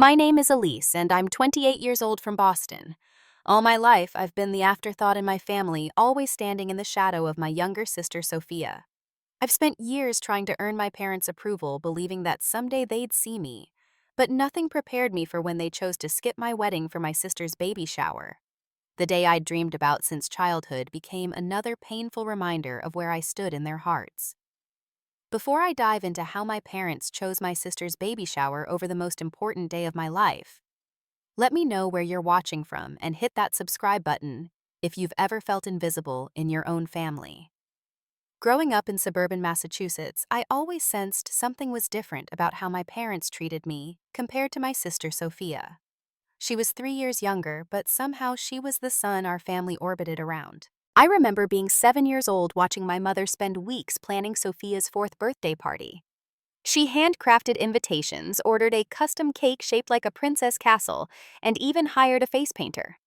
My name is Elise, and I'm 28 years old from Boston. All my life, I've been the afterthought in my family, always standing in the shadow of my younger sister, Sophia. I've spent years trying to earn my parents' approval, believing that someday they'd see me. But nothing prepared me for when they chose to skip my wedding for my sister's baby shower. The day I'd dreamed about since childhood became another painful reminder of where I stood in their hearts. Before I dive into how my parents chose my sister's baby shower over the most important day of my life, let me know where you're watching from and hit that subscribe button if you've ever felt invisible in your own family. Growing up in suburban Massachusetts, I always sensed something was different about how my parents treated me compared to my sister Sophia. She was 3 years younger, but somehow she was the sun our family orbited around. I remember being 7 years old watching my mother spend weeks planning Sophia's fourth birthday party. She handcrafted invitations, ordered a custom cake shaped like a princess castle, and even hired a face painter.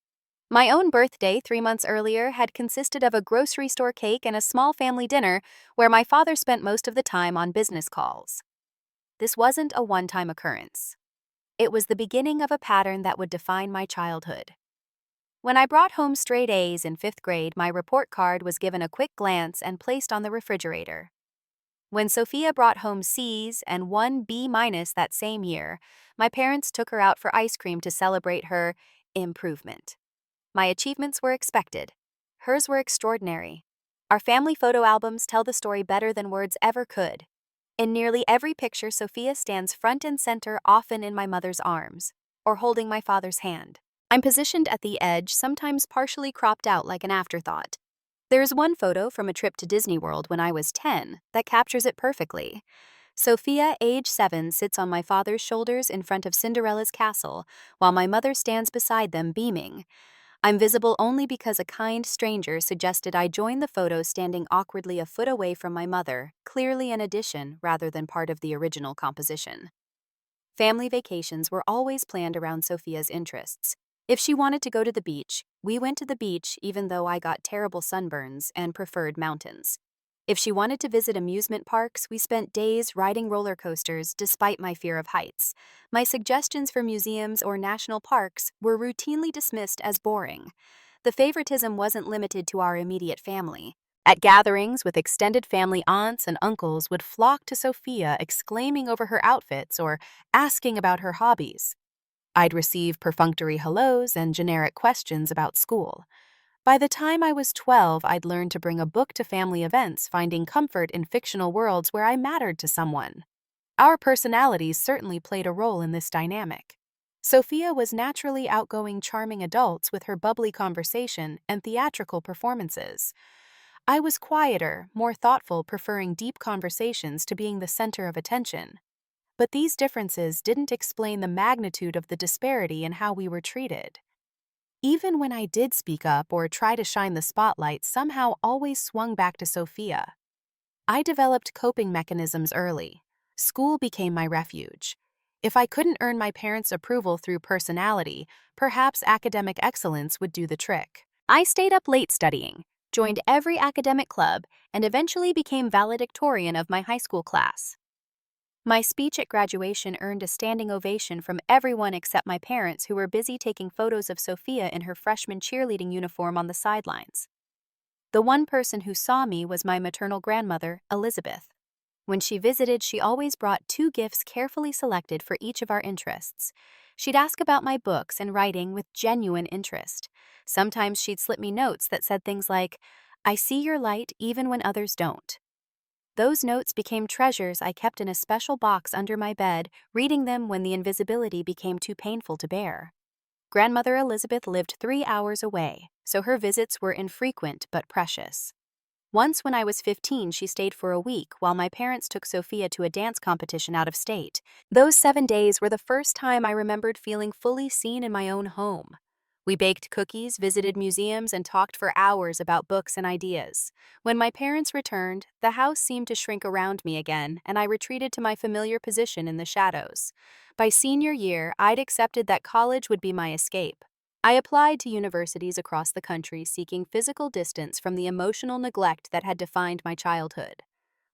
My own birthday 3 months earlier had consisted of a grocery store cake and a small family dinner where my father spent most of the time on business calls. This wasn't a one-time occurrence. It was the beginning of a pattern that would define my childhood. When I brought home straight A's in 5th grade, my report card was given a quick glance and placed on the refrigerator. When Sophia brought home C's and 1 B- that same year, my parents took her out for ice cream to celebrate her improvement. My achievements were expected. Hers were extraordinary. Our family photo albums tell the story better than words ever could. In nearly every picture, Sophia stands front and center, often in my mother's arms, or holding my father's hand. I'm positioned at the edge, sometimes partially cropped out like an afterthought. There's one photo from a trip to Disney World when I was 10 that captures it perfectly. Sophia, age 7, sits on my father's shoulders in front of Cinderella's castle, while my mother stands beside them beaming. I'm visible only because a kind stranger suggested I join the photo standing awkwardly a foot away from my mother, clearly an addition rather than part of the original composition. Family vacations were always planned around Sophia's interests. If she wanted to go to the beach, we went to the beach even though I got terrible sunburns and preferred mountains. If she wanted to visit amusement parks, we spent days riding roller coasters despite my fear of heights. My suggestions for museums or national parks were routinely dismissed as boring. The favoritism wasn't limited to our immediate family. At gatherings with extended family, aunts and uncles would flock to Sophia, exclaiming over her outfits or asking about her hobbies. I'd receive perfunctory hellos and generic questions about school. By the time I was 12, I'd learned to bring a book to family events, finding comfort in fictional worlds where I mattered to someone. Our personalities certainly played a role in this dynamic. Sophia was naturally outgoing, charming adults with her bubbly conversation and theatrical performances. I was quieter, more thoughtful, preferring deep conversations to being the center of attention. But these differences didn't explain the magnitude of the disparity in how we were treated. Even when I did speak up or try to shine the spotlight, somehow always swung back to Sophia. I developed coping mechanisms early. School became my refuge. If I couldn't earn my parents' approval through personality, perhaps academic excellence would do the trick. I stayed up late studying, joined every academic club, and eventually became valedictorian of my high school class. My speech at graduation earned a standing ovation from everyone except my parents, who were busy taking photos of Sophia in her freshman cheerleading uniform on the sidelines. The one person who saw me was my maternal grandmother, Elizabeth. When she visited, she always brought 2 gifts carefully selected for each of our interests. She'd ask about my books and writing with genuine interest. Sometimes she'd slip me notes that said things like, "I see your light even when others don't." Those notes became treasures I kept in a special box under my bed, reading them when the invisibility became too painful to bear. Grandmother Elizabeth lived 3 hours away, so her visits were infrequent but precious. Once when I was 15, she stayed for a week while my parents took Sophia to a dance competition out of state. Those 7 days were the first time I remembered feeling fully seen in my own home. We baked cookies, visited museums, and talked for hours about books and ideas. When my parents returned, the house seemed to shrink around me again, and I retreated to my familiar position in the shadows. By senior year, I'd accepted that college would be my escape. I applied to universities across the country, seeking physical distance from the emotional neglect that had defined my childhood.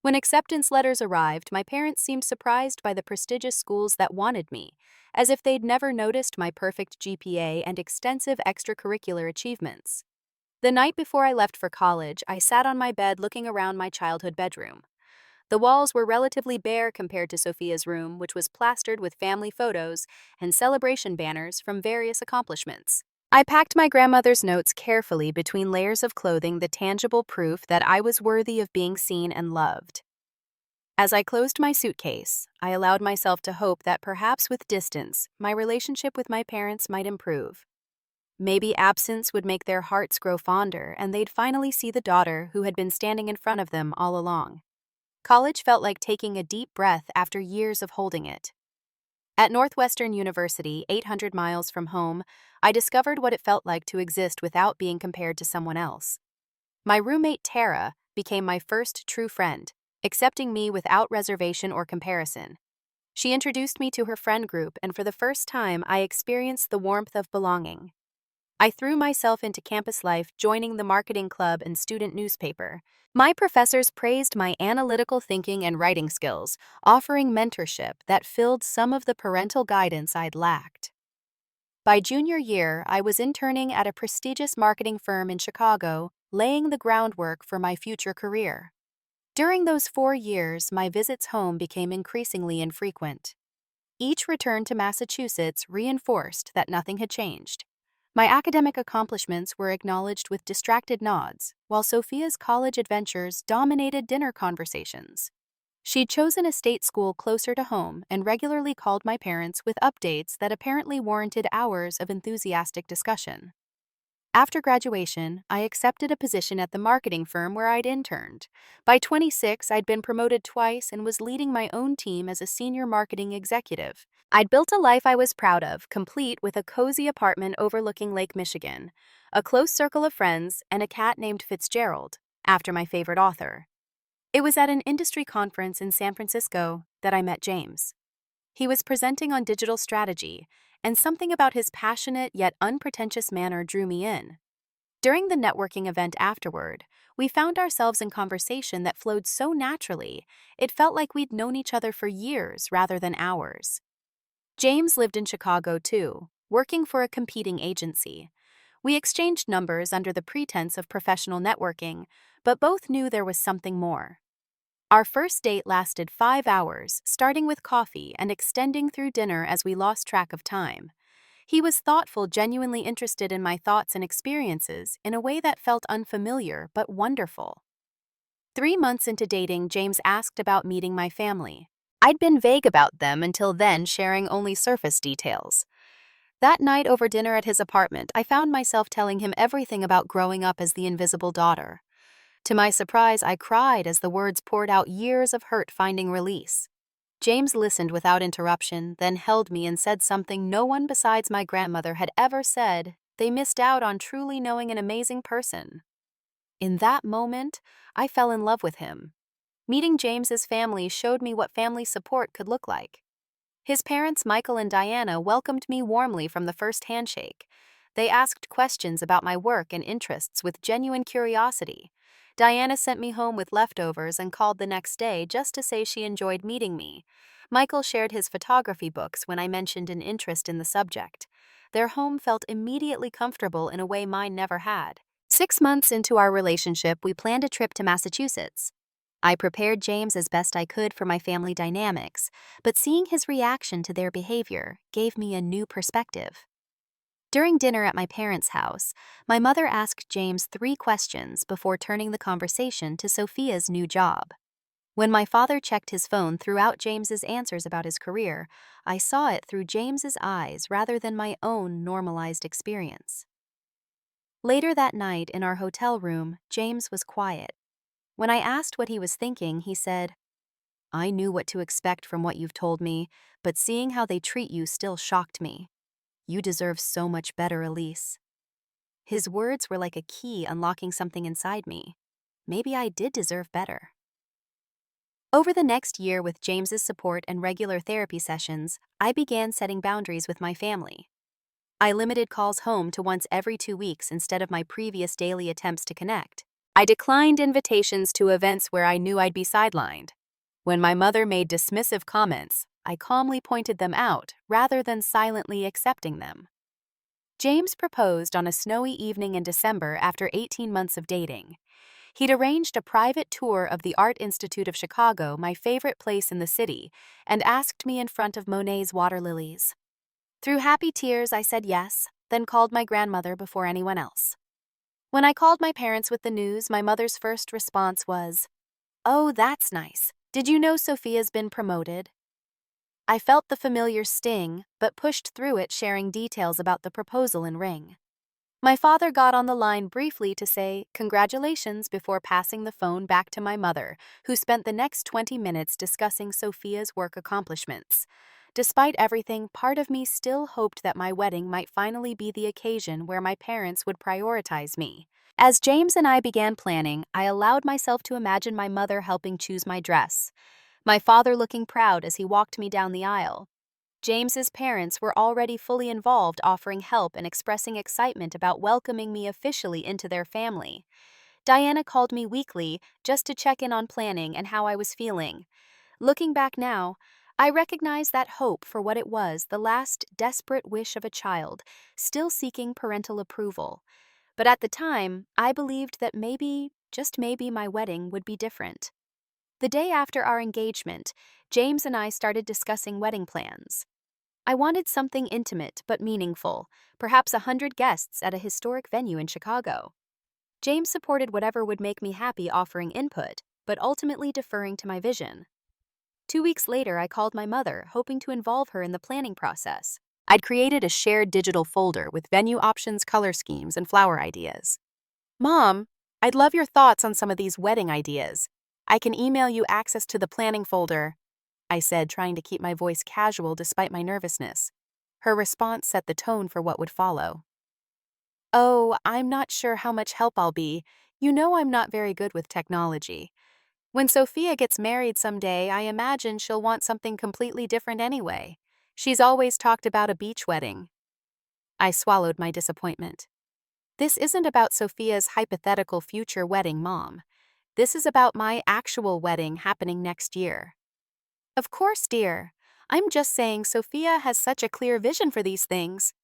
When acceptance letters arrived, my parents seemed surprised by the prestigious schools that wanted me, as if they'd never noticed my perfect GPA and extensive extracurricular achievements. The night before I left for college, I sat on my bed looking around my childhood bedroom. The walls were relatively bare compared to Sophia's room, which was plastered with family photos and celebration banners from various accomplishments. I packed my grandmother's notes carefully between layers of clothing, the tangible proof that I was worthy of being seen and loved. As I closed my suitcase, I allowed myself to hope that perhaps with distance, my relationship with my parents might improve. Maybe absence would make their hearts grow fonder and they'd finally see the daughter who had been standing in front of them all along. College felt like taking a deep breath after years of holding it. At Northwestern University, 800 miles from home, I discovered what it felt like to exist without being compared to someone else. My roommate Tara became my first true friend, accepting me without reservation or comparison. She introduced me to her friend group, and for the first time, I experienced the warmth of belonging. I threw myself into campus life, joining the marketing club and student newspaper. My professors praised my analytical thinking and writing skills, offering mentorship that filled some of the parental guidance I'd lacked. By junior year, I was interning at a prestigious marketing firm in Chicago, laying the groundwork for my future career. During those 4 years, my visits home became increasingly infrequent. Each return to Massachusetts reinforced that nothing had changed. My academic accomplishments were acknowledged with distracted nods, while Sophia's college adventures dominated dinner conversations. She'd chosen a state school closer to home and regularly called my parents with updates that apparently warranted hours of enthusiastic discussion. After graduation, I accepted a position at the marketing firm where I'd interned. By 26, I'd been promoted twice and was leading my own team as a senior marketing executive. I'd built a life I was proud of, complete with a cozy apartment overlooking Lake Michigan, a close circle of friends, and a cat named Fitzgerald, after my favorite author. It was at an industry conference in San Francisco that I met James. He was presenting on digital strategy, and something about his passionate yet unpretentious manner drew me in. During the networking event afterward, we found ourselves in conversation that flowed so naturally, it felt like we'd known each other for years rather than hours. James lived in Chicago too, working for a competing agency. We exchanged numbers under the pretense of professional networking, but both knew there was something more. Our first date lasted 5 hours, starting with coffee and extending through dinner as we lost track of time. He was thoughtful, genuinely interested in my thoughts and experiences in a way that felt unfamiliar but wonderful. 3 months into dating, James asked about meeting my family. I'd been vague about them until then, sharing only surface details. That night over dinner at his apartment, I found myself telling him everything about growing up as the invisible daughter. To my surprise, I cried as the words poured out, years of hurt finding release. James listened without interruption, then held me and said something no one besides my grandmother had ever said: they missed out on truly knowing an amazing person. In that moment, I fell in love with him. Meeting James's family showed me what family support could look like. His parents, Michael and Diana, welcomed me warmly from the first handshake. They asked questions about my work and interests with genuine curiosity. Diana sent me home with leftovers and called the next day just to say she enjoyed meeting me. Michael shared his photography books when I mentioned an interest in the subject. Their home felt immediately comfortable in a way mine never had. 6 months into our relationship, we planned a trip to Massachusetts. I prepared James as best I could for my family dynamics, but seeing his reaction to their behavior gave me a new perspective. During dinner at my parents' house, my mother asked James 3 questions before turning the conversation to Sophia's new job. When my father checked his phone throughout James's answers about his career, I saw it through James's eyes rather than my own normalized experience. Later that night in our hotel room, James was quiet. When I asked what he was thinking, he said, "I knew what to expect from what you've told me, but seeing how they treat you still shocked me. You deserve so much better, Elise." His words were like a key unlocking something inside me. Maybe I did deserve better. Over the next year, with James's support and regular therapy sessions, I began setting boundaries with my family. I limited calls home to once every 2 weeks instead of my previous daily attempts to connect. I declined invitations to events where I knew I'd be sidelined. When my mother made dismissive comments, I calmly pointed them out rather than silently accepting them. James proposed on a snowy evening in December after 18 months of dating. He'd arranged a private tour of the Art Institute of Chicago, my favorite place in the city, and asked me in front of Monet's water lilies. Through happy tears, I said yes, then called my grandmother before anyone else. When I called my parents with the news, my mother's first response was, "Oh, that's nice. Did you know Sophia's been promoted?" I felt the familiar sting, but pushed through it, sharing details about the proposal and ring. My father got on the line briefly to say congratulations before passing the phone back to my mother, who spent the next 20 minutes discussing Sophia's work accomplishments. Despite everything, part of me still hoped that my wedding might finally be the occasion where my parents would prioritize me. As James and I began planning, I allowed myself to imagine my mother helping choose my dress, my father looking proud as he walked me down the aisle. James's parents were already fully involved, offering help and expressing excitement about welcoming me officially into their family. Diana called me weekly just to check in on planning and how I was feeling. Looking back now, I recognize that hope for what it was, the last desperate wish of a child, still seeking parental approval. But at the time, I believed that maybe, just maybe, my wedding would be different. The day after our engagement, James and I started discussing wedding plans. I wanted something intimate but meaningful, perhaps 100 guests at a historic venue in Chicago. James supported whatever would make me happy, offering input, but ultimately deferring to my vision. 2 weeks later, I called my mother, hoping to involve her in the planning process. I'd created a shared digital folder with venue options, color schemes, and flower ideas. "Mom, I'd love your thoughts on some of these wedding ideas. I can email you access to the planning folder," I said, trying to keep my voice casual despite my nervousness. Her response set the tone for what would follow. "Oh, I'm not sure how much help I'll be. You know I'm not very good with technology. When Sophia gets married someday, I imagine she'll want something completely different anyway. She's always talked about a beach wedding." I swallowed my disappointment. "This isn't about Sophia's hypothetical future wedding, Mom. This is about my actual wedding happening next year." "Of course, dear. I'm just saying Sophia has such a clear vision for these things."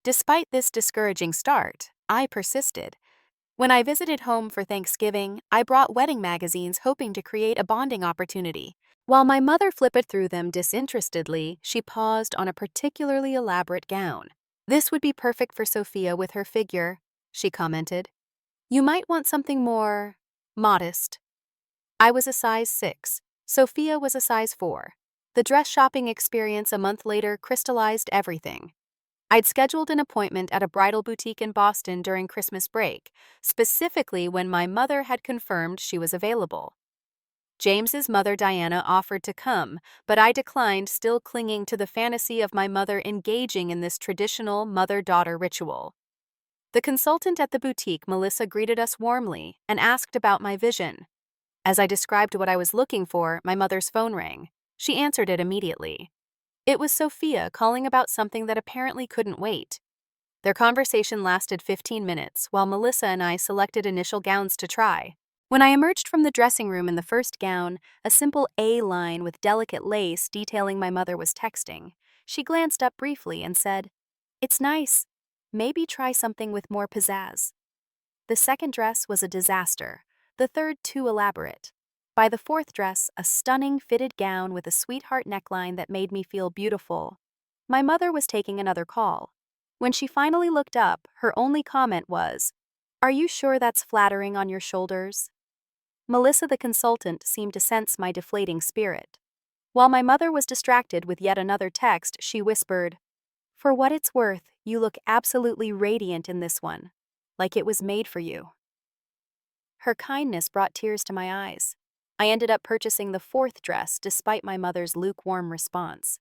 Despite this discouraging start, I persisted. When I visited home for Thanksgiving, I brought wedding magazines, hoping to create a bonding opportunity. While my mother flipped through them disinterestedly, she paused on a particularly elaborate gown. "This would be perfect for Sophia with her figure," she commented. "You might want something more modest." I was a size 6. Sophia was a size 4. The dress shopping experience a month later crystallized everything. I'd scheduled an appointment at a bridal boutique in Boston during Christmas break, specifically when my mother had confirmed she was available. James's mother, Diana, offered to come, but I declined, still clinging to the fantasy of my mother engaging in this traditional mother-daughter ritual. The consultant at the boutique, Melissa, greeted us warmly and asked about my vision. As I described what I was looking for, my mother's phone rang. She answered it immediately. It was Sophia calling about something that apparently couldn't wait. Their conversation lasted 15 minutes, while Melissa and I selected initial gowns to try. When I emerged from the dressing room in the first gown, a simple A-line with delicate lace detailing my mother was texting, she glanced up briefly and said, "It's nice. Maybe try something with more pizzazz." The second dress was a disaster, the third too elaborate. By the fourth dress, a stunning fitted gown with a sweetheart neckline that made me feel beautiful. My mother was taking another call. When she finally looked up, her only comment was, "Are you sure that's flattering on your shoulders?" Melissa, the consultant, seemed to sense my deflating spirit. While my mother was distracted with yet another text, she whispered, "For what it's worth, you look absolutely radiant in this one, like it was made for you." Her kindness brought tears to my eyes. I ended up purchasing the fourth dress despite my mother's lukewarm response.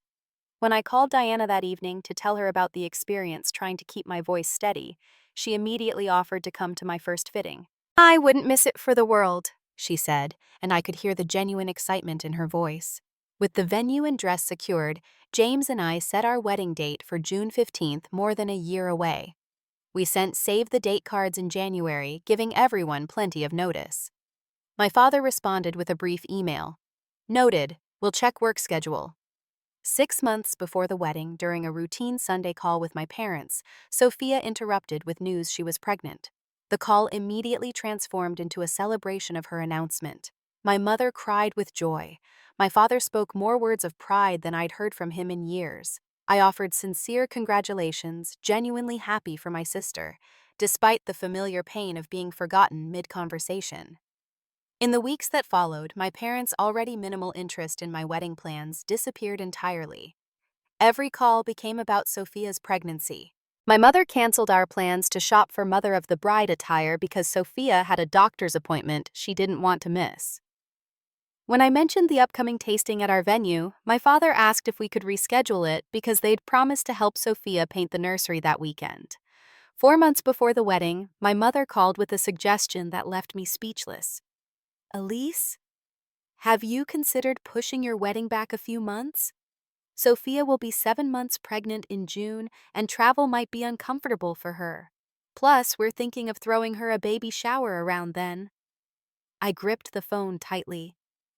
When I called Diana that evening to tell her about the experience trying to keep my voice steady, she immediately offered to come to my first fitting. "I wouldn't miss it for the world," she said, and I could hear the genuine excitement in her voice. With the venue and dress secured, James and I set our wedding date for June 15th, more than a year away. We sent save-the-date cards in January, giving everyone plenty of notice. My father responded with a brief email. Noted, we'll check work schedule. 6 months before the wedding, during a routine Sunday call with my parents, Sophia interrupted with news she was pregnant. The call immediately transformed into a celebration of her announcement. My mother cried with joy. My father spoke more words of pride than I'd heard from him in years. I offered sincere congratulations, genuinely happy for my sister, despite the familiar pain of being forgotten mid-conversation. In the weeks that followed, my parents' already minimal interest in my wedding plans disappeared entirely. Every call became about Sophia's pregnancy. My mother canceled our plans to shop for mother of the bride attire because Sophia had a doctor's appointment she didn't want to miss. When I mentioned the upcoming tasting at our venue, my father asked if we could reschedule it because they'd promised to help Sophia paint the nursery that weekend. 4 months before the wedding, my mother called with a suggestion that left me speechless. Elise, have you considered pushing your wedding back a few months? Sophia will be 7 months pregnant in June, and travel might be uncomfortable for her. Plus, we're thinking of throwing her a baby shower around then. I gripped the phone tightly.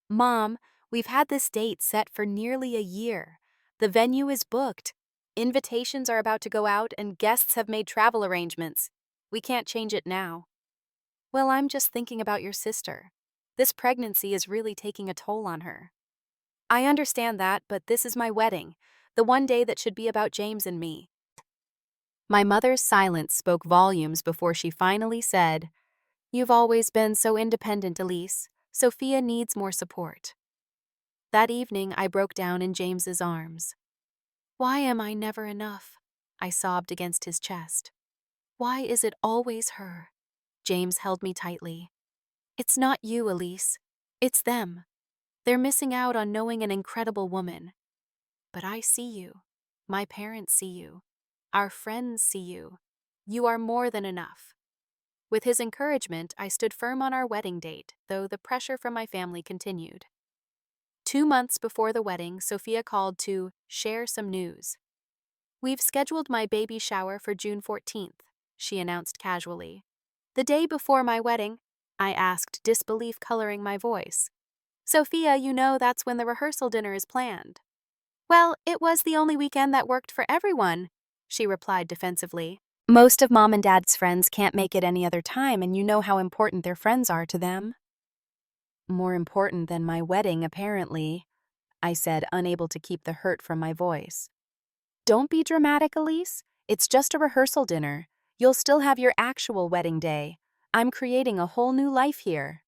Mom, we've had this date set for nearly a year. The venue is booked. Invitations are about to go out and guests have made travel arrangements. We can't change it now. Well, I'm just thinking about your sister. This pregnancy is really taking a toll on her. I understand that, but this is my wedding, the one day that should be about James and me. My mother's silence spoke volumes before she finally said, You've always been so independent, Elise. Sophia needs more support. That evening, I broke down in James's arms. Why am I never enough? I sobbed against his chest. Why is it always her? James held me tightly. It's not you, Elise. It's them. They're missing out on knowing an incredible woman. But I see you. My parents see you. Our friends see you. You are more than enough. With his encouragement, I stood firm on our wedding date, though the pressure from my family continued. 2 months before the wedding, Sophia called to share some news. We've scheduled my baby shower for June 14th, she announced casually. The day before my wedding, I asked, disbelief coloring my voice. Sophia, you know that's when the rehearsal dinner is planned. Well, it was the only weekend that worked for everyone, she replied defensively. Most of Mom and Dad's friends can't make it any other time, and you know how important their friends are to them. More important than my wedding, apparently, I said, unable to keep the hurt from my voice. Don't be dramatic, Elise. It's just a rehearsal dinner. You'll still have your actual wedding day. I'm creating a whole new life here.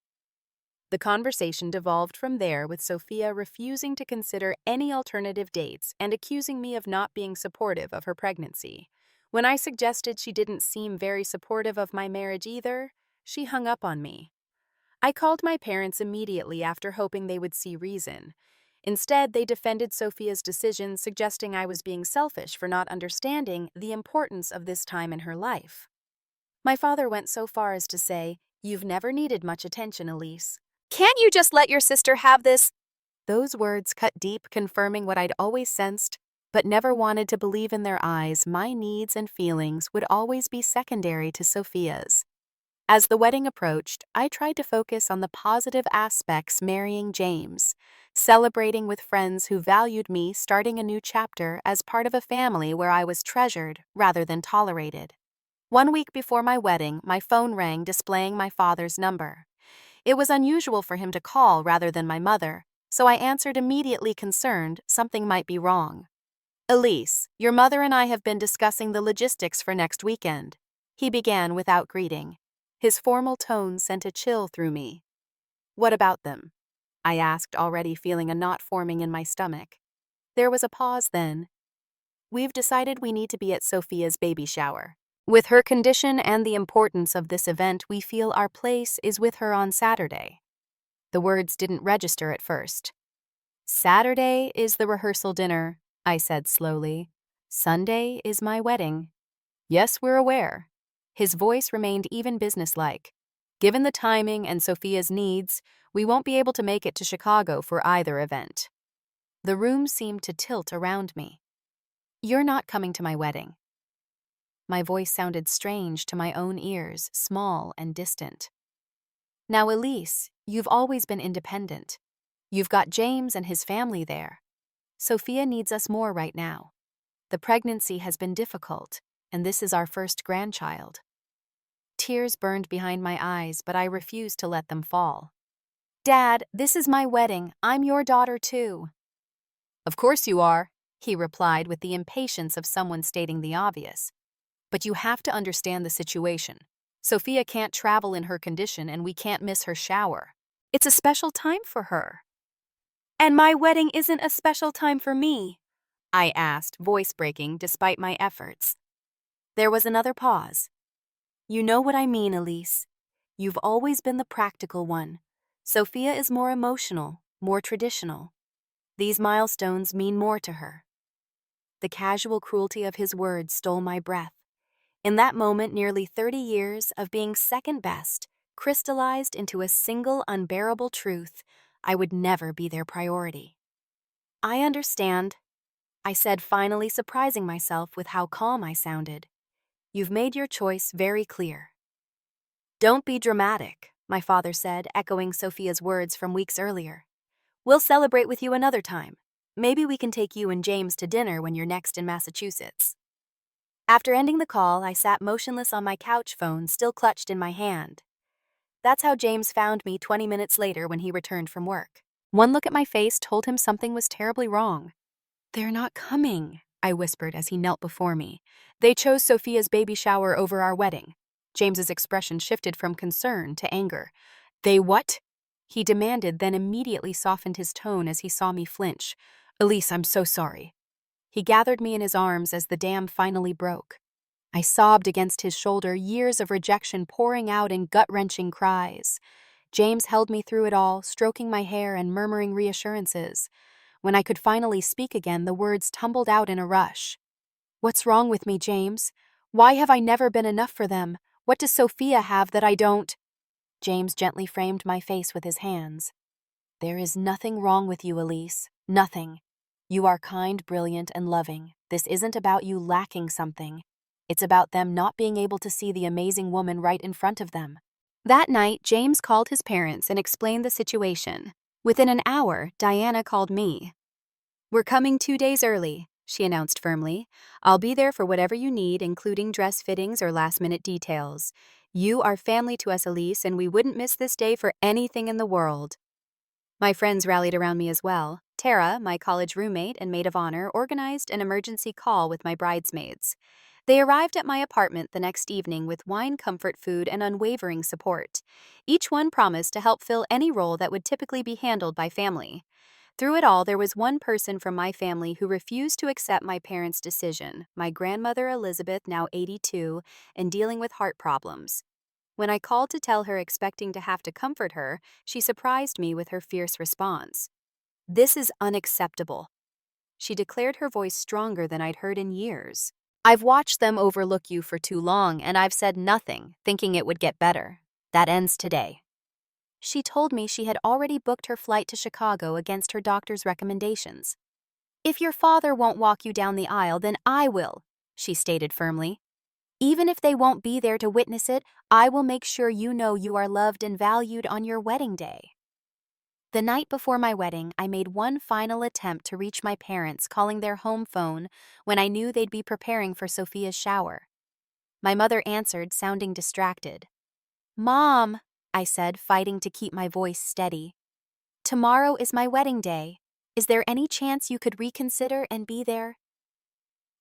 The conversation devolved from there, with Sophia refusing to consider any alternative dates and accusing me of not being supportive of her pregnancy. When I suggested she didn't seem very supportive of my marriage either, she hung up on me. I called my parents immediately after hoping they would see reason. Instead, they defended Sophia's decision, suggesting I was being selfish for not understanding the importance of this time in her life. My father went so far as to say, You've never needed much attention, Elise. Can't you just let your sister have this? Those words cut deep, confirming what I'd always sensed, but never wanted to believe in their eyes. My needs and feelings would always be secondary to Sophia's. As the wedding approached, I tried to focus on the positive aspects marrying James, celebrating with friends who valued me, starting a new chapter as part of a family where I was treasured rather than tolerated. 1 week before my wedding, my phone rang displaying my father's number. It was unusual for him to call rather than my mother, so I answered immediately, concerned something might be wrong. Elise, your mother and I have been discussing the logistics for next weekend. He began without greeting. His formal tone sent a chill through me. What about them? I asked, already feeling a knot forming in my stomach. There was a pause then. We've decided we need to be at Sophia's baby shower. With her condition and the importance of this event, we feel our place is with her on Saturday. The words didn't register at first. Saturday is the rehearsal dinner, I said slowly. Sunday is my wedding. Yes, we're aware. His voice remained even businesslike. Given the timing and Sophia's needs, we won't be able to make it to Chicago for either event. The room seemed to tilt around me. You're not coming to my wedding. My voice sounded strange to my own ears, small and distant. Now, Elise, you've always been independent. You've got James and his family there. Sophia needs us more right now. The pregnancy has been difficult, and this is our first grandchild. Tears burned behind my eyes, but I refused to let them fall. Dad, this is my wedding. I'm your daughter too. Of course you are, he replied with the impatience of someone stating the obvious. But you have to understand the situation. Sophia can't travel in her condition and we can't miss her shower. It's a special time for her. And my wedding isn't a special time for me, I asked, voice breaking despite my efforts. There was another pause. You know what I mean, Elise. You've always been the practical one. Sophia is more emotional, more traditional. These milestones mean more to her. The casual cruelty of his words stole my breath. In that moment, nearly 30 years of being second best crystallized into a single unbearable truth: I would never be their priority. I understand, I said, finally surprising myself with how calm I sounded. You've made your choice very clear. Don't be dramatic, my father said, echoing Sophia's words from weeks earlier. We'll celebrate with you another time. Maybe we can take you and James to dinner when you're next in Massachusetts. After ending the call, I sat motionless on my couch, phone still clutched in my hand. That's how James found me 20 minutes later when he returned from work. One look at my face told him something was terribly wrong. They're not coming, I whispered as he knelt before me. They chose Sophia's baby shower over our wedding. James's expression shifted from concern to anger. They what? He demanded, then immediately softened his tone as he saw me flinch. Elise, I'm so sorry. He gathered me in his arms as the dam finally broke. I sobbed against his shoulder, years of rejection pouring out in gut-wrenching cries. James held me through it all, stroking my hair and murmuring reassurances. When I could finally speak again, the words tumbled out in a rush. What's wrong with me, James? Why have I never been enough for them? What does Sophia have that I don't? James gently framed my face with his hands. There is nothing wrong with you, Elise. Nothing. You are kind, brilliant, and loving. This isn't about you lacking something. It's about them not being able to see the amazing woman right in front of them. That night, James called his parents and explained the situation. Within an hour, Diana called me. We're coming 2 days early, she announced firmly. I'll be there for whatever you need, including dress fittings or last-minute details. You are family to us, Elise, and we wouldn't miss this day for anything in the world. My friends rallied around me as well. Tara, my college roommate and maid of honor, organized an emergency call with my bridesmaids. They arrived at my apartment the next evening with wine, comfort food, and unwavering support. Each one promised to help fill any role that would typically be handled by family. Through it all, there was one person from my family who refused to accept my parents' decision, my grandmother Elizabeth, now 82, and dealing with heart problems. When I called to tell her, expecting to have to comfort her, she surprised me with her fierce response. This is unacceptable. She declared, her voice stronger than I'd heard in years. I've watched them overlook you for too long, and I've said nothing, thinking it would get better. That ends today. She told me she had already booked her flight to Chicago against her doctor's recommendations. If your father won't walk you down the aisle, then I will, she stated firmly. Even if they won't be there to witness it, I will make sure you know you are loved and valued on your wedding day. The night before my wedding, I made one final attempt to reach my parents, calling their home phone when I knew they'd be preparing for Sophia's shower. My mother answered, sounding distracted. Mom, I said, fighting to keep my voice steady. Tomorrow is my wedding day. Is there any chance you could reconsider and be there?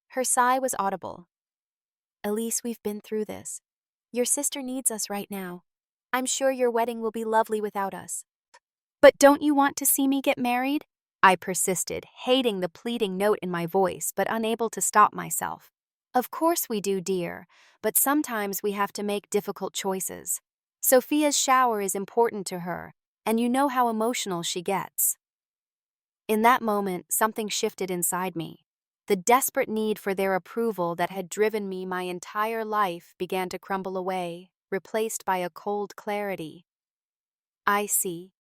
Her sigh was audible. Elise, we've been through this. Your sister needs us right now. I'm sure your wedding will be lovely without us. But don't you want to see me get married? I persisted, hating the pleading note in my voice, but unable to stop myself. Of course we do, dear, but sometimes we have to make difficult choices. Sophia's shower is important to her, and you know how emotional she gets. In that moment, something shifted inside me. The desperate need for their approval that had driven me my entire life began to crumble away, replaced by a cold clarity. I see,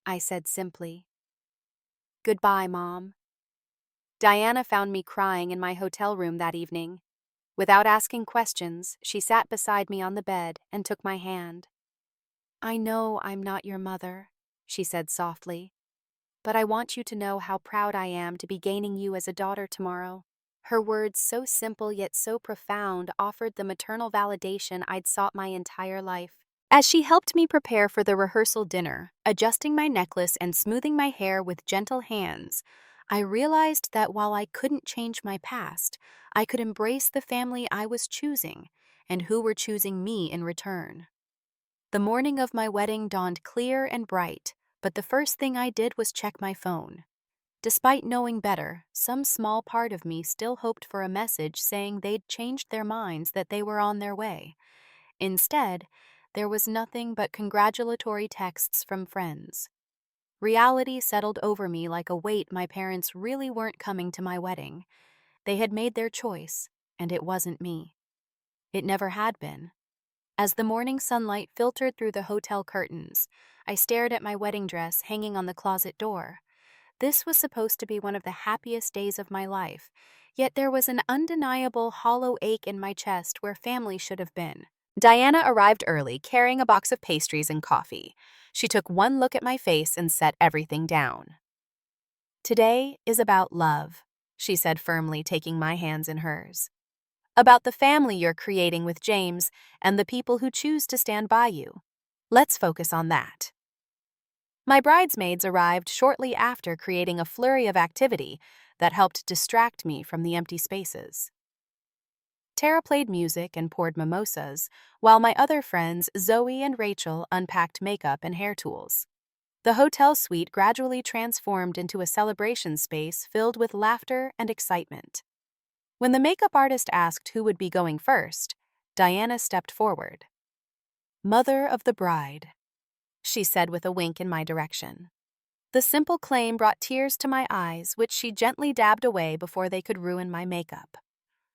I said simply. Goodbye, Mom. Diana found me crying in my hotel room that evening. Without asking questions, she sat beside me on the bed and took my hand. "I know I'm not your mother," she said softly, "but I want you to know how proud I am to be gaining you as a daughter tomorrow." Her words, so simple yet so profound, offered the maternal validation I'd sought my entire life. As she helped me prepare for the rehearsal dinner, adjusting my necklace and smoothing my hair with gentle hands, I realized that while I couldn't change my past, I could embrace the family I was choosing and who were choosing me in return. The morning of my wedding dawned clear and bright, but the first thing I did was check my phone. Despite knowing better, some small part of me still hoped for a message saying they'd changed their minds, that they were on their way. Instead, there was nothing but congratulatory texts from friends. Reality settled over me like a weight. My parents really weren't coming to my wedding. They had made their choice, and it wasn't me. It never had been. As the morning sunlight filtered through the hotel curtains, I stared at my wedding dress hanging on the closet door. This was supposed to be one of the happiest days of my life, yet there was an undeniable hollow ache in my chest where family should have been. Diana arrived early, carrying a box of pastries and coffee. She took one look at my face and set everything down. "Today is about love," she said firmly, taking my hands in hers. "About the family you're creating with James and the people who choose to stand by you. Let's focus on that." My bridesmaids arrived shortly after, creating a flurry of activity that helped distract me from the empty spaces. Tara played music and poured mimosas, while my other friends, Zoe and Rachel, unpacked makeup and hair tools. The hotel suite gradually transformed into a celebration space filled with laughter and excitement. When the makeup artist asked who would be going first, Diana stepped forward. "Mother of the bride," she said with a wink in my direction. The simple claim brought tears to my eyes, which she gently dabbed away before they could ruin my makeup.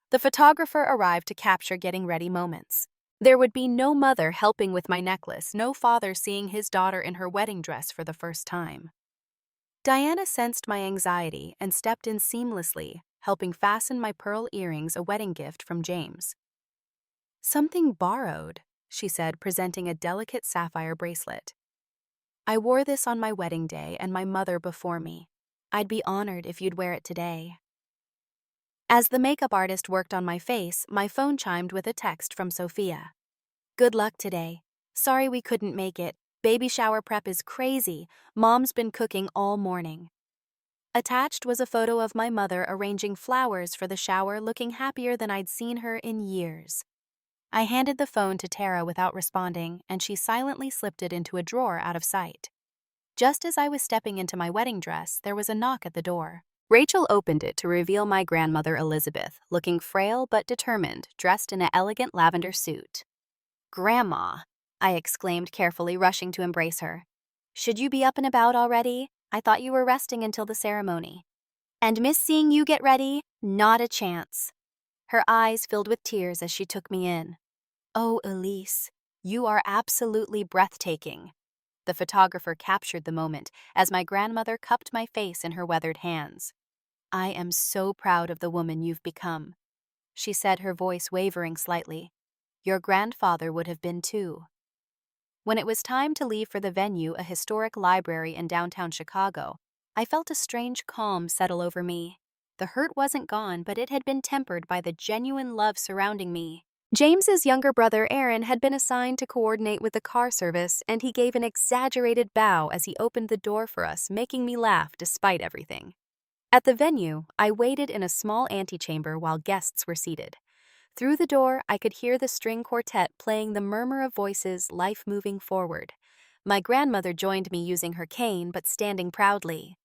The photographer arrived to capture getting ready moments. There would be no mother helping with my necklace, no father seeing his daughter in her wedding dress for the first time. Diana sensed my anxiety and stepped in seamlessly, helping fasten my pearl earrings, a wedding gift from James. "Something borrowed," she said, presenting a delicate sapphire bracelet. "I wore this on my wedding day and my mother before me. I'd be honored if you'd wear it today." As the makeup artist worked on my face, my phone chimed with a text from Sophia. "Good luck today. Sorry we couldn't make it. Baby shower prep is crazy. Mom's been cooking all morning." Attached was a photo of my mother arranging flowers for the shower, looking happier than I'd seen her in years. I handed the phone to Tara without responding, and she silently slipped it into a drawer out of sight. Just as I was stepping into my wedding dress, there was a knock at the door. Rachel opened it to reveal my grandmother Elizabeth, looking frail but determined, dressed in an elegant lavender suit. "Grandma," I exclaimed carefully, rushing to embrace her. "Should you be up and about already? I thought you were resting until the ceremony." "And miss seeing you get ready? Not a chance." Her eyes filled with tears as she took me in. "Oh, Elise, you are absolutely breathtaking." The photographer captured the moment as my grandmother cupped my face in her weathered hands. "I am so proud of the woman you've become," she said, her voice wavering slightly. "Your grandfather would have been too." When it was time to leave for the venue, a historic library in downtown Chicago, I felt a strange calm settle over me. The hurt wasn't gone, but it had been tempered by the genuine love surrounding me. James's younger brother Aaron had been assigned to coordinate with the car service, and he gave an exaggerated bow as he opened the door for us, making me laugh despite everything. At the venue, I waited in a small antechamber while guests were seated. Through the door, I could hear the string quartet playing the murmur of voices, life moving forward. My grandmother joined me, using her cane but standing proudly.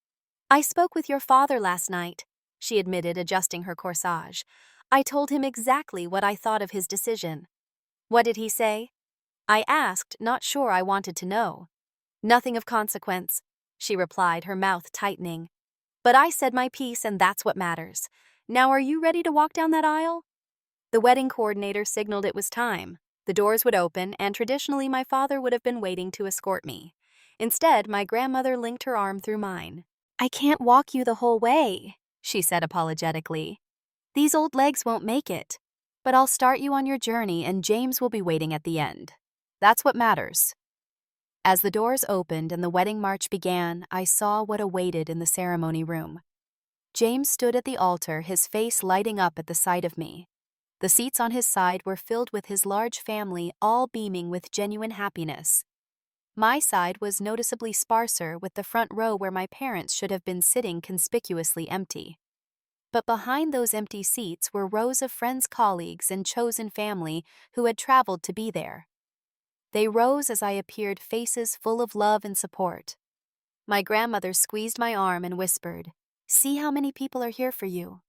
"I spoke with your father last night," she admitted, adjusting her corsage. "I told him exactly what I thought of his decision." "What did he say?" I asked, not sure I wanted to know. "Nothing of consequence," she replied, her mouth tightening. "But I said my piece, and that's what matters. Now are you ready to walk down that aisle?" The wedding coordinator signaled it was time. The doors would open, and traditionally my father would have been waiting to escort me. Instead, my grandmother linked her arm through mine. "I can't walk you the whole way," she said apologetically. "These old legs won't make it." But I'll start you on your journey and James will be waiting at the end. That's what matters. As the doors opened and the wedding march began, I saw what awaited in the ceremony room. James stood at the altar, his face lighting up at the sight of me. The seats on his side were filled with his large family, all beaming with genuine happiness. My side was noticeably sparser, with the front row where my parents should have been sitting conspicuously empty. But behind those empty seats were rows of friends, colleagues, and chosen family who had traveled to be there. They rose as I appeared, faces full of love and support. My grandmother squeezed my arm and whispered, "See how many people are here for you."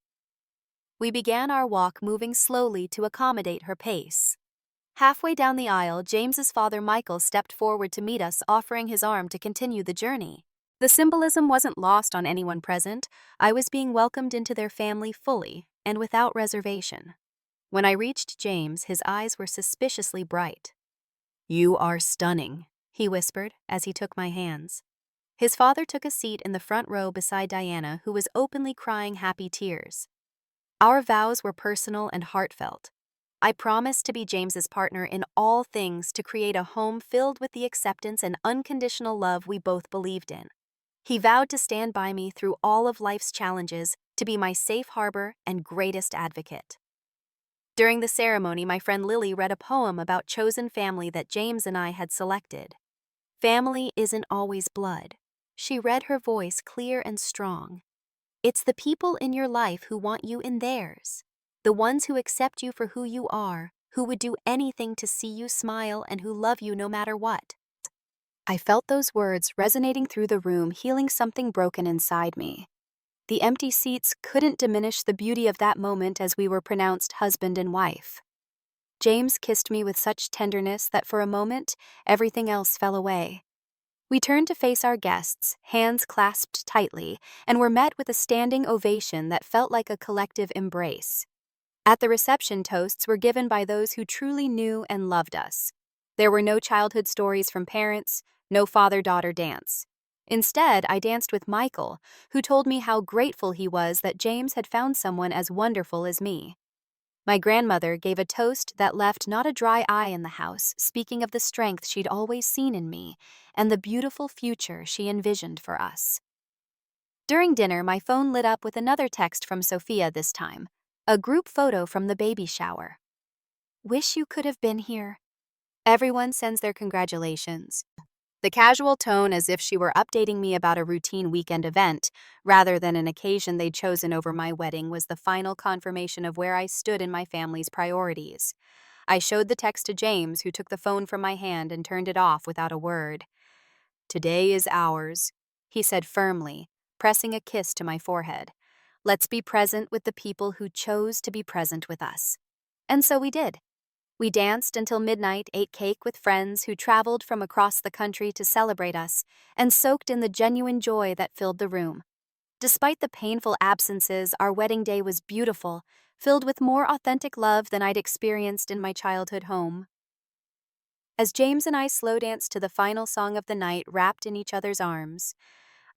We began our walk, moving slowly to accommodate her pace. Halfway down the aisle, James's father Michael stepped forward to meet us, offering his arm to continue the journey. The symbolism wasn't lost on anyone present. I was being welcomed into their family fully and without reservation. When I reached James, his eyes were suspiciously bright. "You are stunning," he whispered as he took my hands. His father took a seat in the front row beside Diana, who was openly crying happy tears. Our vows were personal and heartfelt. I promised to be James's partner in all things, to create a home filled with the acceptance and unconditional love we both believed in. He vowed to stand by me through all of life's challenges, to be my safe harbor and greatest advocate. During the ceremony, my friend Lily read a poem about chosen family that James and I had selected. "Family isn't always blood." She read, her voice clear and strong. "It's the people in your life who want you in theirs. The ones who accept you for who you are, who would do anything to see you smile, and who love you no matter what." I felt those words resonating through the room, healing something broken inside me. The empty seats couldn't diminish the beauty of that moment as we were pronounced husband and wife. James kissed me with such tenderness that for a moment, everything else fell away. We turned to face our guests, hands clasped tightly, and were met with a standing ovation that felt like a collective embrace. At the reception, toasts were given by those who truly knew and loved us. There were no childhood stories from parents, no father-daughter dance. Instead, I danced with Michael, who told me how grateful he was that James had found someone as wonderful as me. My grandmother gave a toast that left not a dry eye in the house, speaking of the strength she'd always seen in me and the beautiful future she envisioned for us. During dinner, my phone lit up with another text from Sophia this time, a group photo from the baby shower. "Wish you could have been here." Everyone sends their congratulations. The casual tone, as if she were updating me about a routine weekend event, rather than an occasion they'd chosen over my wedding, was the final confirmation of where I stood in my family's priorities. I showed the text to James, who took the phone from my hand and turned it off without a word. "Today is ours," he said firmly, pressing a kiss to my forehead. "Let's be present with the people who chose to be present with us." And so we did. We danced until midnight, ate cake with friends who traveled from across the country to celebrate us, and soaked in the genuine joy that filled the room. Despite the painful absences, our wedding day was beautiful, filled with more authentic love than I'd experienced in my childhood home. As James and I slow danced to the final song of the night, wrapped in each other's arms,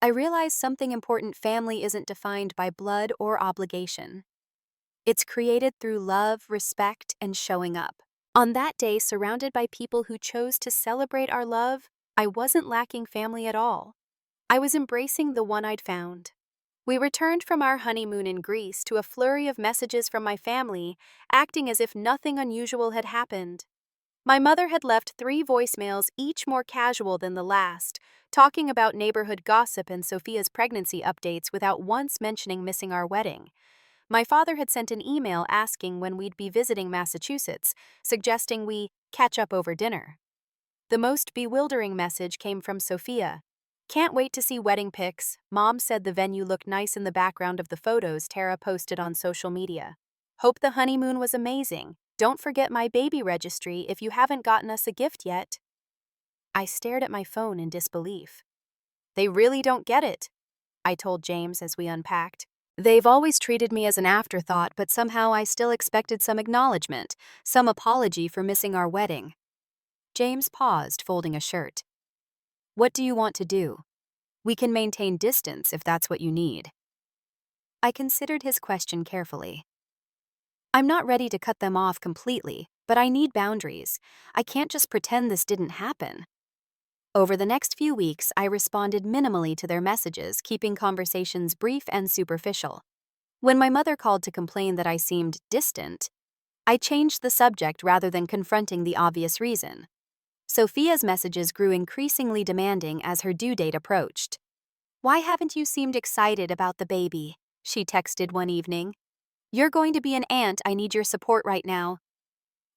I realized something important: family isn't defined by blood or obligation. It's created through love, respect, and showing up. On that day, surrounded by people who chose to celebrate our love, I wasn't lacking family at all. I was embracing the one I'd found. We returned from our honeymoon in Greece to a flurry of messages from my family, acting as if nothing unusual had happened. My mother had left 3 voicemails, each more casual than the last, talking about neighborhood gossip and Sophia's pregnancy updates without once mentioning missing our wedding. My father had sent an email asking when we'd be visiting Massachusetts, suggesting we catch up over dinner. The most bewildering message came from Sophia. "Can't wait to see wedding pics. Mom said the venue looked nice in the background of the photos Tara posted on social media. Hope the honeymoon was amazing. Don't forget my baby registry if you haven't gotten us a gift yet." I stared at my phone in disbelief. "They really don't get it," I told James as we unpacked. "They've always treated me as an afterthought, but somehow I still expected some acknowledgement, some apology for missing our wedding." James paused, folding a shirt. "What do you want to do? We can maintain distance if that's what you need." I considered his question carefully. I'm not ready to cut them off completely, but I need boundaries. I can't just pretend this didn't happen. Over the next few weeks, I responded minimally to their messages, keeping conversations brief and superficial. When my mother called to complain that I seemed distant, I changed the subject rather than confronting the obvious reason. Sophia's messages grew increasingly demanding as her due date approached. "Why haven't you seemed excited about the baby?" she texted one evening. "You're going to be an aunt, I need your support right now."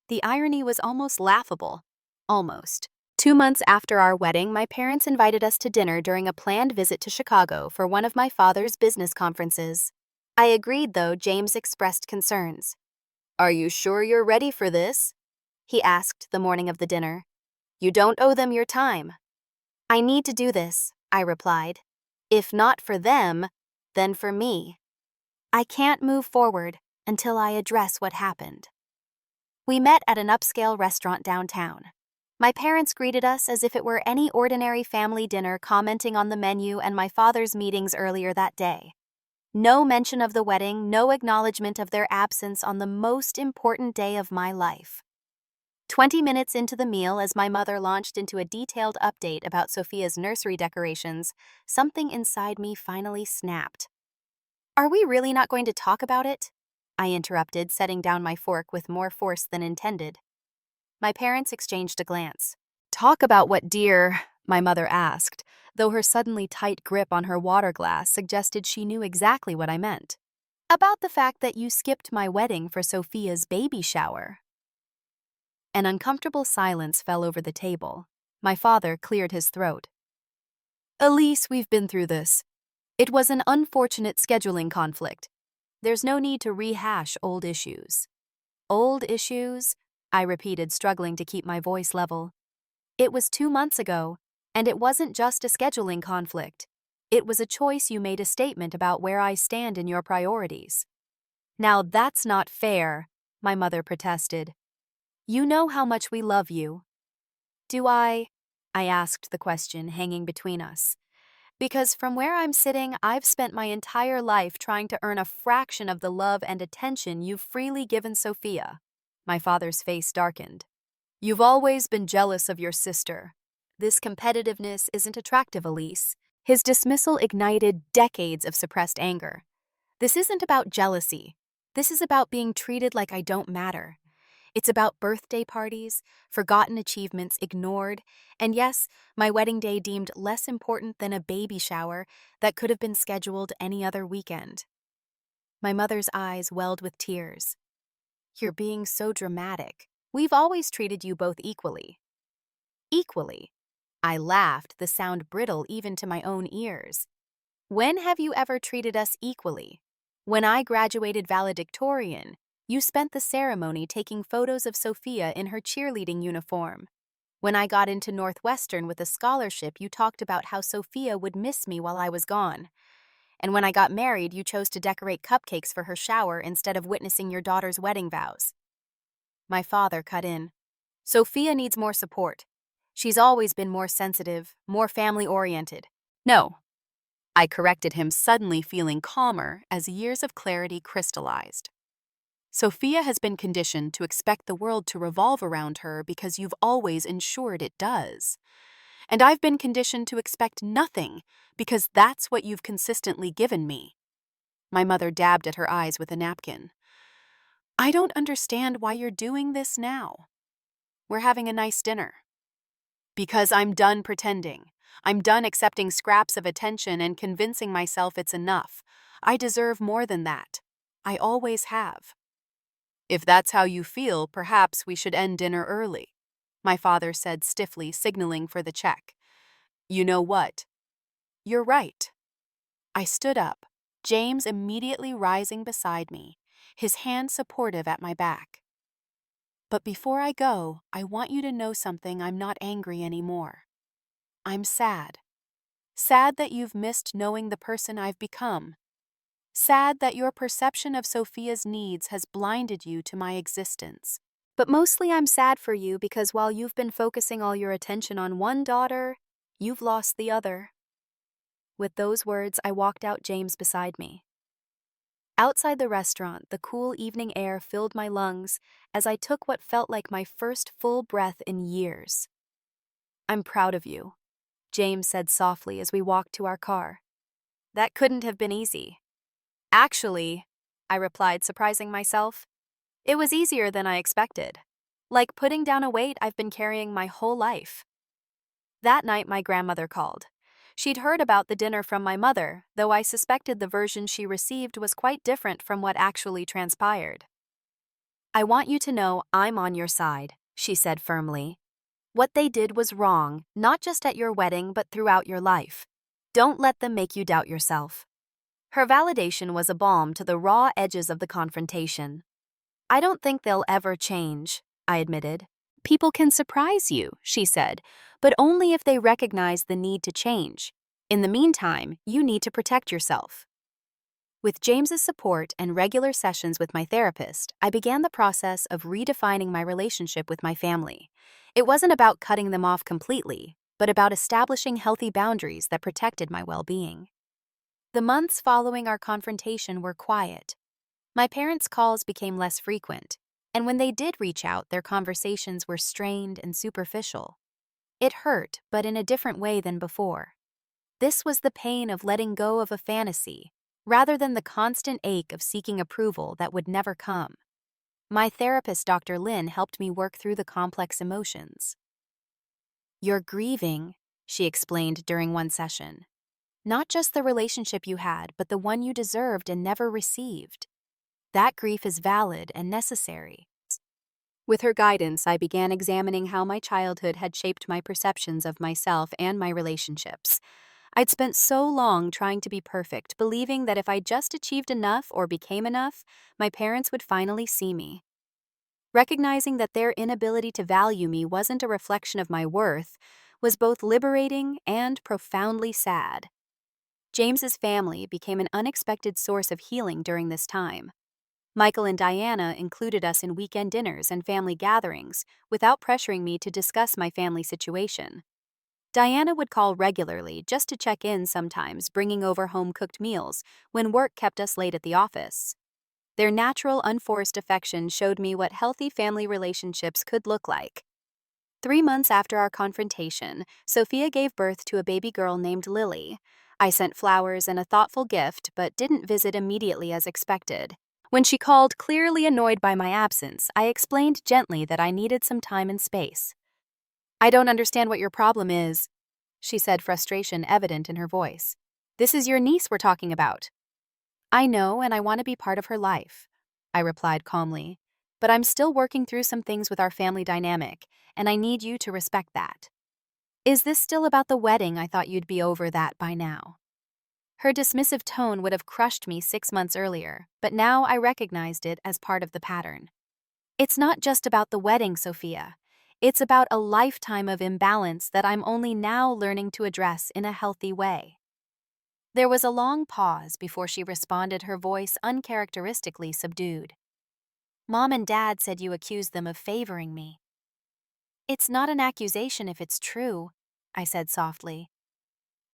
The irony was almost laughable. Almost. 2 months after our wedding, my parents invited us to dinner during a planned visit to Chicago for one of my father's business conferences. I agreed, though James expressed concerns. "Are you sure you're ready for this?" he asked the morning of the dinner. "You don't owe them your time." "I need to do this," I replied. "If not for them, then for me. I can't move forward until I address what happened." We met at an upscale restaurant downtown. My parents greeted us as if it were any ordinary family dinner, commenting on the menu and my father's meetings earlier that day. No mention of the wedding, no acknowledgement of their absence on the most important day of my life. 20 minutes into the meal, as my mother launched into a detailed update about Sophia's nursery decorations, something inside me finally snapped. "Are we really not going to talk about it?" I interrupted, setting down my fork with more force than intended. My parents exchanged a glance. "Talk about what, dear?" my mother asked, though her suddenly tight grip on her water glass suggested she knew exactly what I meant. "About the fact that you skipped my wedding for Sophia's baby shower." An uncomfortable silence fell over the table. My father cleared his throat. "Elise, we've been through this. It was an unfortunate scheduling conflict. There's no need to rehash old issues." "Old issues?" I repeated, struggling to keep my voice level. "It was 2 months ago, and it wasn't just a scheduling conflict. It was a choice you made, a statement about where I stand in your priorities." "Now that's not fair," my mother protested. "You know how much we love you." "Do I?" I asked the question, hanging between us. "Because from where I'm sitting, I've spent my entire life trying to earn a fraction of the love and attention you've freely given Sophia." My father's face darkened. "You've always been jealous of your sister. This competitiveness isn't attractive, Elise." His dismissal ignited decades of suppressed anger. "This isn't about jealousy. This is about being treated like I don't matter. It's about birthday parties, forgotten achievements ignored, and yes, my wedding day deemed less important than a baby shower that could have been scheduled any other weekend." My mother's eyes welled with tears. "You're being so dramatic. We've always treated you both equally." "Equally?" I laughed, the sound brittle even to my own ears. "When have you ever treated us equally? When I graduated valedictorian, you spent the ceremony taking photos of Sophia in her cheerleading uniform. When I got into Northwestern with a scholarship, you talked about how Sophia would miss me while I was gone. And when I got married, you chose to decorate cupcakes for her shower instead of witnessing your daughter's wedding vows." My father cut in. "Sophia needs more support. She's always been more sensitive, more family-oriented." "No," I corrected him, suddenly feeling calmer as years of clarity crystallized. "Sophia has been conditioned to expect the world to revolve around her because you've always ensured it does. And I've been conditioned to expect nothing because that's what you've consistently given me." My mother dabbed at her eyes with a napkin. "I don't understand why you're doing this now. We're having a nice dinner." "Because I'm done pretending. I'm done accepting scraps of attention and convincing myself it's enough. I deserve more than that. I always have." "If that's how you feel, perhaps we should end dinner early," my father said stiffly, signaling for the check. "You know what? You're right." I stood up, James immediately rising beside me, his hand supportive at my back. "But before I go, I want you to know something. I'm not angry anymore. I'm sad. Sad that you've missed knowing the person I've become. Sad that your perception of Sophia's needs has blinded you to my existence. But mostly I'm sad for you because while you've been focusing all your attention on one daughter, you've lost the other." With those words, I walked out, James beside me. Outside the restaurant, the cool evening air filled my lungs as I took what felt like my first full breath in years. "I'm proud of you," James said softly as we walked to our car. "That couldn't have been easy." "Actually," I replied, surprising myself, "it was easier than I expected. Like putting down a weight I've been carrying my whole life." That night, my grandmother called. She'd heard about the dinner from my mother, though I suspected the version she received was quite different from what actually transpired. "I want you to know I'm on your side," she said firmly. "What they did was wrong, not just at your wedding but throughout your life. Don't let them make you doubt yourself." Her validation was a balm to the raw edges of the confrontation. "I don't think they'll ever change," I admitted. "People can surprise you," she said, "but only if they recognize the need to change. In the meantime, you need to protect yourself." With James's support and regular sessions with my therapist, I began the process of redefining my relationship with my family. It wasn't about cutting them off completely, but about establishing healthy boundaries that protected my well-being. The months following our confrontation were quiet. My parents' calls became less frequent, and when they did reach out, their conversations were strained and superficial. It hurt, but in a different way than before. This was the pain of letting go of a fantasy, rather than the constant ache of seeking approval that would never come. My therapist, Dr. Lin, helped me work through the complex emotions. "You're grieving," she explained during one session. "Not just the relationship you had, but the one you deserved and never received. That grief is valid and necessary." With her guidance, I began examining how my childhood had shaped my perceptions of myself and my relationships. I'd spent so long trying to be perfect, believing that if I just achieved enough or became enough, my parents would finally see me. Recognizing that their inability to value me wasn't a reflection of my worth was both liberating and profoundly sad. James's family became an unexpected source of healing during this time. Michael and Diana included us in weekend dinners and family gatherings without pressuring me to discuss my family situation. Diana would call regularly just to check in, sometimes bringing over home-cooked meals when work kept us late at the office. Their natural, unforced affection showed me what healthy family relationships could look like. 3 months after our confrontation, Sophia gave birth to a baby girl named Lily. I sent flowers and a thoughtful gift, but didn't visit immediately as expected. When she called, clearly annoyed by my absence, I explained gently that I needed some time and space. "I don't understand what your problem is," she said, frustration evident in her voice. "This is your niece we're talking about." "I know, and I want to be part of her life," I replied calmly. "But I'm still working through some things with our family dynamic, and I need you to respect that." "Is this still about the wedding? I thought you'd be over that by now." Her dismissive tone would have crushed me 6 months earlier, but now I recognized it as part of the pattern. "It's not just about the wedding, Sophia. It's about a lifetime of imbalance that I'm only now learning to address in a healthy way." There was a long pause before she responded, her voice uncharacteristically subdued. "Mom and Dad said you accused them of favoring me." "It's not an accusation if it's true," I said softly.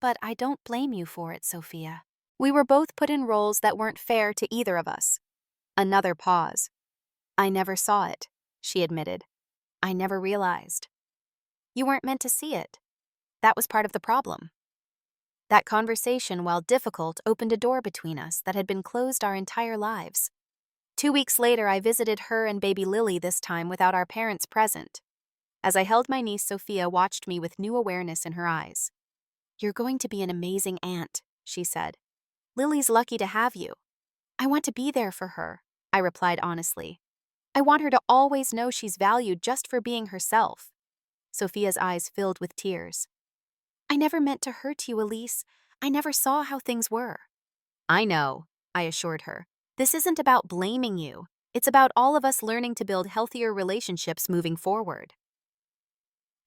"But I don't blame you for it, Sophia. We were both put in roles that weren't fair to either of us." Another pause. "I never saw it," she admitted. "I never realized." "You weren't meant to see it. That was part of the problem." That conversation, while difficult, opened a door between us that had been closed our entire lives. 2 weeks later, I visited her and baby Lily, this time without our parents present. As I held my niece, Sophia watched me with new awareness in her eyes. "You're going to be an amazing aunt," she said. "Lily's lucky to have you." "I want to be there for her," I replied honestly. "I want her to always know she's valued just for being herself." Sophia's eyes filled with tears. "I never meant to hurt you, Elise. I never saw how things were." "I know," I assured her. "This isn't about blaming you. It's about all of us learning to build healthier relationships moving forward."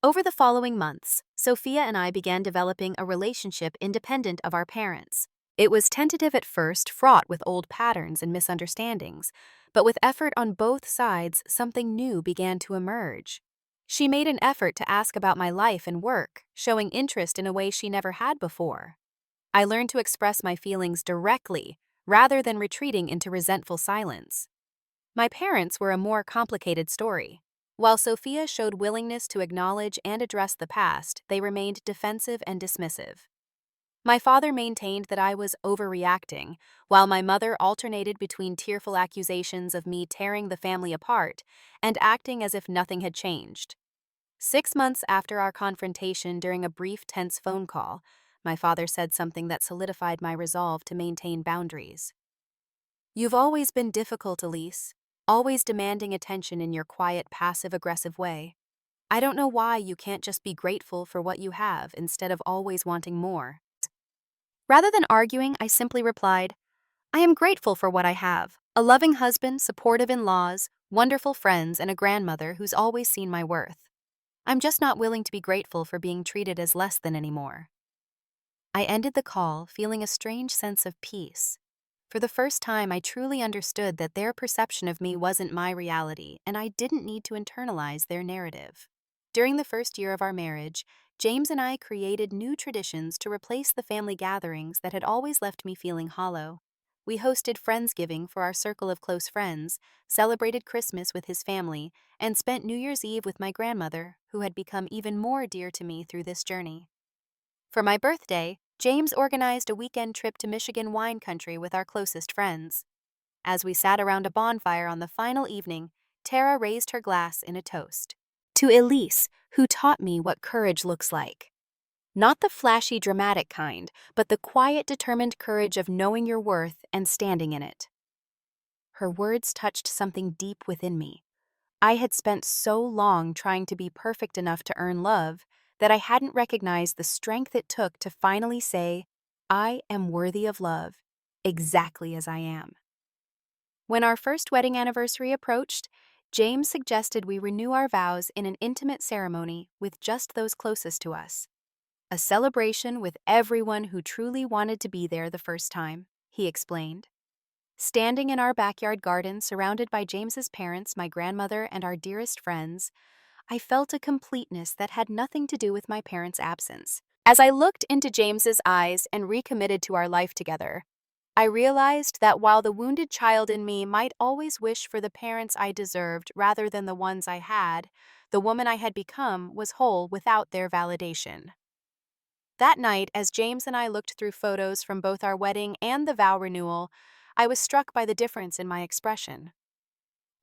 Over the following months, Sophia and I began developing a relationship independent of our parents. It was tentative at first, fraught with old patterns and misunderstandings, but with effort on both sides, something new began to emerge. She made an effort to ask about my life and work, showing interest in a way she never had before. I learned to express my feelings directly, rather than retreating into resentful silence. My parents were a more complicated story. While Sophia showed willingness to acknowledge and address the past, they remained defensive and dismissive. My father maintained that I was overreacting, while my mother alternated between tearful accusations of me tearing the family apart and acting as if nothing had changed. 6 months after our confrontation during a brief, tense phone call, my father said something that solidified my resolve to maintain boundaries. "You've always been difficult, Elise, always demanding attention in your quiet, passive-aggressive way. I don't know why you can't just be grateful for what you have instead of always wanting more." Rather than arguing, I simply replied, "I am grateful for what I have: a loving husband, supportive in-laws, wonderful friends, and a grandmother who's always seen my worth. I'm just not willing to be grateful for being treated as less than anymore." I ended the call feeling a strange sense of peace. For the first time, I truly understood that their perception of me wasn't my reality, and I didn't need to internalize their narrative. During the first year of our marriage, James and I created new traditions to replace the family gatherings that had always left me feeling hollow. We hosted Friendsgiving for our circle of close friends, celebrated Christmas with his family, and spent New Year's Eve with my grandmother, who had become even more dear to me through this journey. For my birthday, James organized a weekend trip to Michigan wine country with our closest friends. As we sat around a bonfire on the final evening, Tara raised her glass in a toast. "To Elise, who taught me what courage looks like. Not the flashy, dramatic kind, but the quiet, determined courage of knowing your worth and standing in it." Her words touched something deep within me. I had spent so long trying to be perfect enough to earn love that I hadn't recognized the strength it took to finally say, "I am worthy of love, exactly as I am." When our first wedding anniversary approached, James suggested we renew our vows in an intimate ceremony with just those closest to us. "A celebration with everyone who truly wanted to be there the first time," he explained. Standing in our backyard garden, surrounded by James's parents, my grandmother, and our dearest friends, I felt a completeness that had nothing to do with my parents' absence. As I looked into James's eyes and recommitted to our life together, I realized that while the wounded child in me might always wish for the parents I deserved rather than the ones I had, the woman I had become was whole without their validation. That night, as James and I looked through photos from both our wedding and the vow renewal, I was struck by the difference in my expression.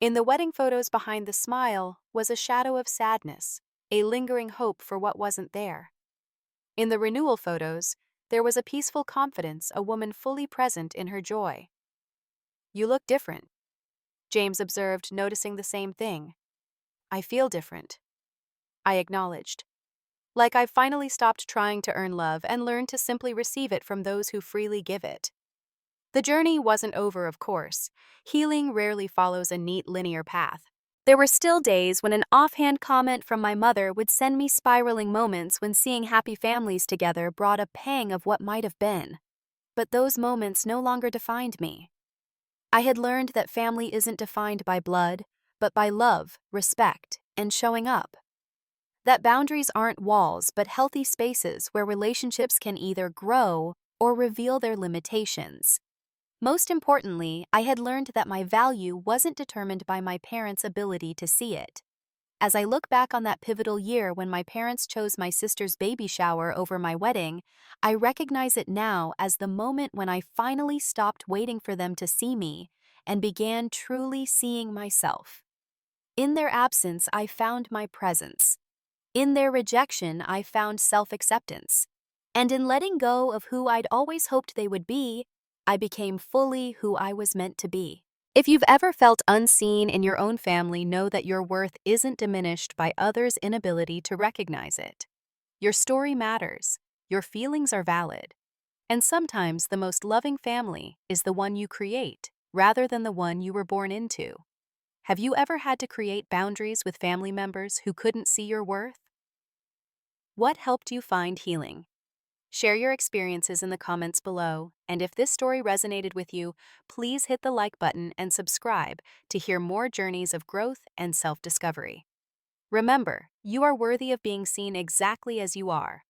In the wedding photos, behind the smile was a shadow of sadness, a lingering hope for what wasn't there. In the renewal photos, there was a peaceful confidence, a woman fully present in her joy. "You look different," James observed, noticing the same thing. "I feel different," I acknowledged. "Like I've finally stopped trying to earn love and learned to simply receive it from those who freely give it." The journey wasn't over, of course. Healing rarely follows a neat, linear path. There were still days when an offhand comment from my mother would send me spiraling, moments when seeing happy families together brought a pang of what might have been. But those moments no longer defined me. I had learned that family isn't defined by blood, but by love, respect, and showing up. That boundaries aren't walls, but healthy spaces where relationships can either grow or reveal their limitations. Most importantly, I had learned that my value wasn't determined by my parents' ability to see it. As I look back on that pivotal year when my parents chose my sister's baby shower over my wedding, I recognize it now as the moment when I finally stopped waiting for them to see me and began truly seeing myself. In their absence, I found my presence. In their rejection, I found self-acceptance. And in letting go of who I'd always hoped they would be, I became fully who I was meant to be. If you've ever felt unseen in your own family, know that your worth isn't diminished by others' inability to recognize it. Your story matters. Your feelings are valid. And sometimes the most loving family is the one you create, rather than the one you were born into. Have you ever had to create boundaries with family members who couldn't see your worth? What helped you find healing? Share your experiences in the comments below, and if this story resonated with you, please hit the like button and subscribe to hear more journeys of growth and self-discovery. Remember, you are worthy of being seen exactly as you are.